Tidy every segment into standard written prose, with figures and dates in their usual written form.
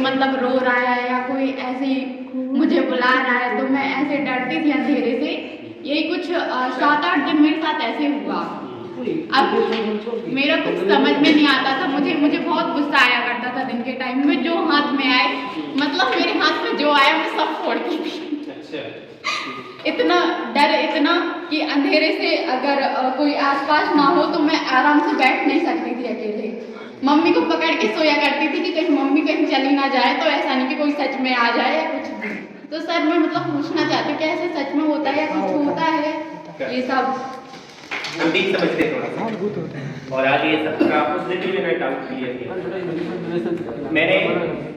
मतलब रो रहा है या कोई ऐसे ही मुझे बुला रहा है तो मैं ऐसे डरती थी अंधेरे से। यही कुछ 7-8 दिन मेरे साथ ऐसे हुआ। अब मेरा कुछ समझ में नहीं आता था, मुझे बहुत गुस्सा आया करता था दिन के टाइम में। जो हाथ में आए, मतलब मेरे हाथ में जो आया मैं सब फोड़ती थी। इतना डर, इतना कि अंधेरे से अगर कोई आसपास ना हो तो मैं आराम से बैठ नहीं सकती थी अकेले। मम्मी को पकड़ के सोया करती थी कि कहीं मम्मी कहीं चली ना जाए, तो ऐसा नहीं कि कोई सच में आ जाए या कुछ भी। तो सर मैं मतलब पूछना चाहती हूँ कि ऐसे सच में होता है या कुछ होता है ये सब? हम ठीक समझते हैं थोड़ा सा, और आज ये सब का पॉजिटिव मैंने डाउट क्लियर किया। मैंने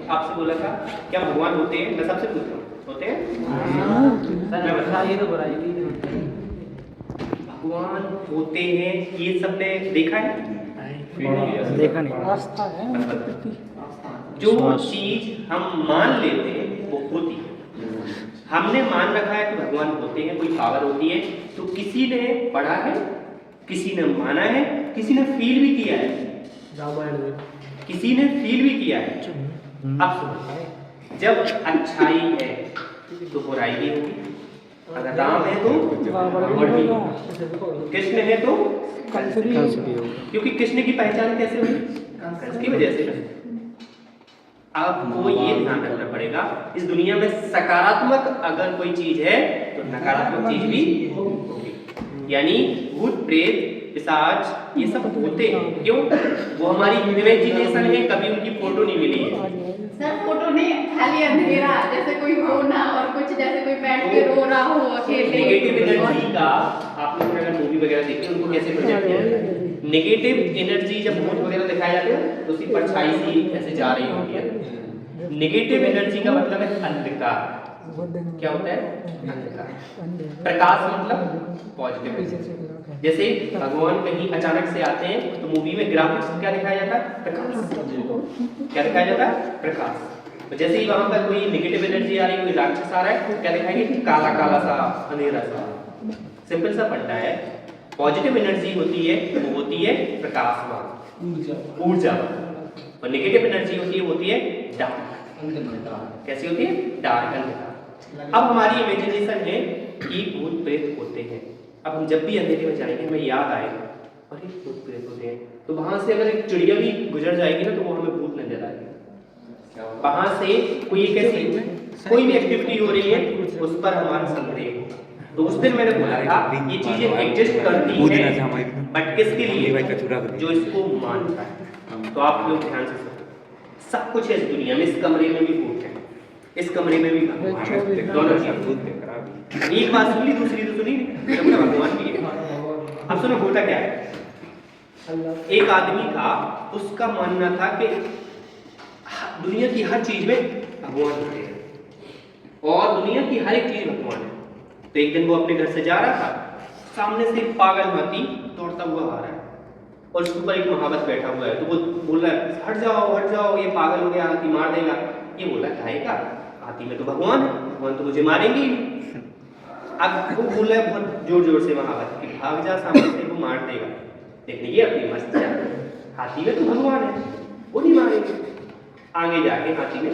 आपसे बोला था क्या भगवान होते हैं? मैं सबसे पूछ रहा हूँ, होते हैं? मैं बता, ये तो भगवान होते हैं, ये सबने देखा है? देखा नहीं, आस्था है। जो चीज हम मान लेते हैं वो होती है। हमने मान रखा है कि भगवान होते हैं, कोई पावर होती है, तो किसी ने पढ़ा है, किसी ने माना है, किसी ने फील भी किया है, किसी ने फील भी किया है। अब सुनो, जब अच्छाई है तो बुराई भी होगी, अगर राम है तो गड़बड़ भी होगी, कृष्ण है तो कंस भी होगी। क्योंकि कृष्ण की पहचान कैसे हुई? कंस की वजह से। आपको ये ध्यान रखना पड़ेगा, इस दुनिया में सकारात्मक अगर कोई चीज है तो नकारात्मक चीज भी होगी। यानी भूत प्रेत पिशाच ये सब होते हैं। क्यों? वो हमारी इमेजिनेशन है, कभी उनकी फोटो नहीं मिली है। सर फोटो नहीं, खाली अंधेरा, जैसे कोई हो ना और कुछ जैसे कोई बैठ के रो रहा हो अकेले। नेगेटिव एनर्जी का आप लोगों ने अगर मूवी वगैरह देखी उनको कैसे प्रोजेक्ट किया जाता है? नेगेटिव एनर्जी जब भूत वगैरह दिखाए जाते हैं तो उसकी परछाई सी ऐसे जा रही होती है। नेगेटिव एनर्जी का मतलब है अंधकार। क्या होता है? अंधकार। प्रकाश मतलब पॉजिटिव। जैसे भगवान कहीं अचानक से आते हैं तो मूवी में ग्राफिक्स क्या दिखाया जाता है? प्रकाश। क्या दिखाया जाता है? प्रकाश। तो जैसे ही वहां पर कोई नेगेटिव एनर्जी आ रही है, कोई राक्षस आ रहा है, तो क्या दिखाएंगे? काला काला सा, अंधेरा सा। सिंपल सा पढ़ना है। पॉजिटिव एनर्जी होती है वो होती है प्रकाशवान, ऊर्जा, और नेगेटिव एनर्जी होती है डार्क। कैसी होती है? डार्क, अंधकार। अब हमारी इमेजिनेशन है कि भूत प्रेत होते हैं। अब हम जब भी अंधेरे में जाएंगे हमें याद आएगा अरे भूत प्रेत होते हैं, तो वहां से अगर एक चिड़िया भी गुजर जाएगी ना तो वो हमें भूत नजर आएगी। वहां से कोई एक ऐसी कोई भी एक्टिविटी हो रही है उस पर हमारा संदेह होगा। तो उस दिन मैंने बोला था ये चीजें एग्जिस्ट करती हैं, बट किसके लिए? जो इसको मानता है। तो आप लोग ध्यान से सुनो, सब कुछ है इस दुनिया में। इस कमरे में भी भूत है, इस कमरे में भी भगवान है, दोनों चीज भूत है। एक बात सुनी, दूसरी तो सुनी, भगवान भी है। अब सुनो होता क्या है। एक आदमी था, उसका मानना था कि दुनिया की हर चीज में भगवान होते हैं और दुनिया की हर एक चीज भगवान है। तो एक दिन वो अपने घर से जा रहा था, सामने से एक पागल हाथी दौड़ता हुआ आ रहा है और उसके ऊपर एक महावत बैठा हुआ है। तो वो बोल रहा है हट जाओ, ये पागल हो गया, हाथी मार देगा। ये बोला क्या, हाथी में तो भगवान है, भगवान तो मुझे मारेंगे ही। अब वो बोल रहा है बहुत जोर जोर से महावत कि भाग जा सामने से, वो मार देगा। लेकिन ये अपनी मस्त है, हाथी में तो भगवान है, वो नहीं मारेंगे। आगे जाके हाथी ने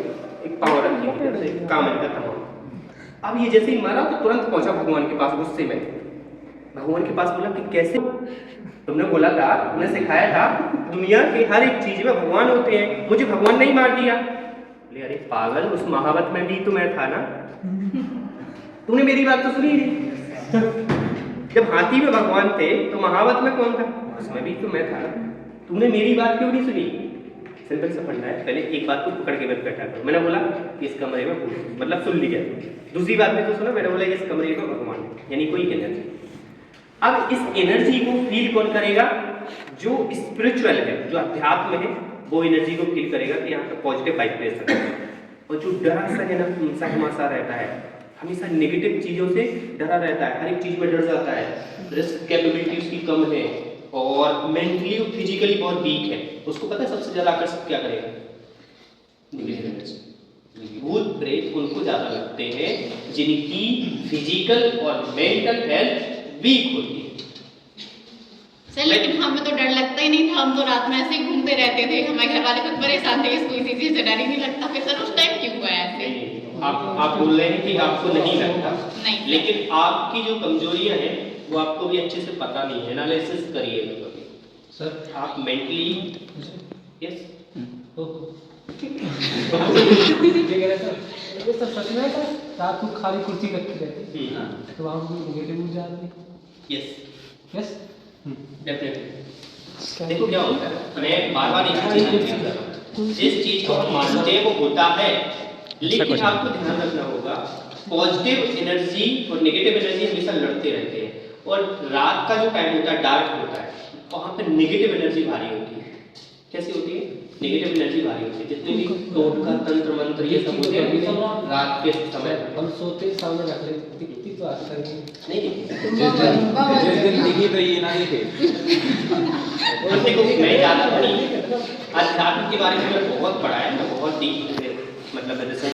एक पाँव रखी, कामन का तमाम। अब ये जैसे ही मारा तो तुरंत पहुंचा भगवान के पास गुस्से में। भगवान के पास बोला कि कैसे? तुमने बोला था, तुमने सिखाया था दुनिया की हर एक चीज में भगवान होते हैं, मुझे भगवान नहीं मार दिया। बोले अरे पागल, उस महावत में भी तो मैं था ना, तूने मेरी बात तो सुनी नहीं। जब हाथी में भगवान थे तो महावत में कौन था? उसमें भी तो मैं था ना, तूने मेरी बात क्यों नहीं सुनी? सिंपल सा फंडा है, पहले एक बात को पकड़ के मत बैठा करो। मैंने बोला इस कमरे में भूत, मतलब सुन लिया। दूसरी बात में तो सुनो, मैंने बोला इस कमरे में भगवान है, यानी कोई एनर्जी। अब इस एनर्जी को फील कौन करेगा? जो स्पिरिचुअल है, जो अध्यात्म है, वो एनर्जी को फील करेगा कि यहाँ पर पॉजिटिव वाइब्रेशन है। और जो डरा सहमासा रहता है, हमेशा नेगेटिव चीजों से डरा रहता है, हर एक चीज में डर जाता है, रिस्क कैपेबिलिटी उसकी कम है और मेंटली और फिजिकली बहुत वीक है, उसको पता है सबसे ज्यादा आकर्षित क्या करेगा? Negative energy. भूत प्रेत उनको ज्यादा लगते हैं जिनकी फिजिकल और मेंटल हेल्थ वीक होती है। सर लेकिन हमें तो डर लगता ही ही नहीं था, हम तो रात में ऐसे ही घूमते रहते थे, हमारे घर वाले खुद परेशान थे, इसको इसी चीज से डर ही नहीं लगता। फिर सर उस टाइम क्यों हुआ ऐसे? आप बोल रहे हैं कि आपको नहीं लगता, नहीं। लेकिन आपकी जो कमजोरियां हैं वो आपको भी अच्छे से पता नहीं है। एनालिसिस करिए कभी सर आप मेंटली। यस ये कह रहे सर, ये सब सच में है सर? रात को खाली कुर्सी रखी रहती तो वहाँ कोई नेगेटिव ऊर्जा आती। Yes yes definitely. देखो क्या होता है, मैं बार बार एक चीज रिपीट कर रहा हूँ, जिस चीज को हम मानते हैं वो होता है, लेकिन आपको ध्यान रखना होगा पॉजिटिव एनर्जी और नेगेटिव एनर्जी हमेशा लड़ते रहते हैं। और रात का जो टाइम होता है डार्क होता है, वहाँ पे नेगेटिव एनर्जी भारी होती है। कैसी होती है? नेगेटिव एनर्जी भारी होती है। जितने भी टोटका तंत्र मंत्र ये सब होते हैं रात के समय हम सोते सामने रख लेते, दिखती तो आज तक नहीं जिस दिन दिखी तो ये ना दिखे। अब देखो मैं ज़्यादा नहीं अध्यात्म के बारे में बहुत पढ़ा है, मैं बहुत डीप मतलब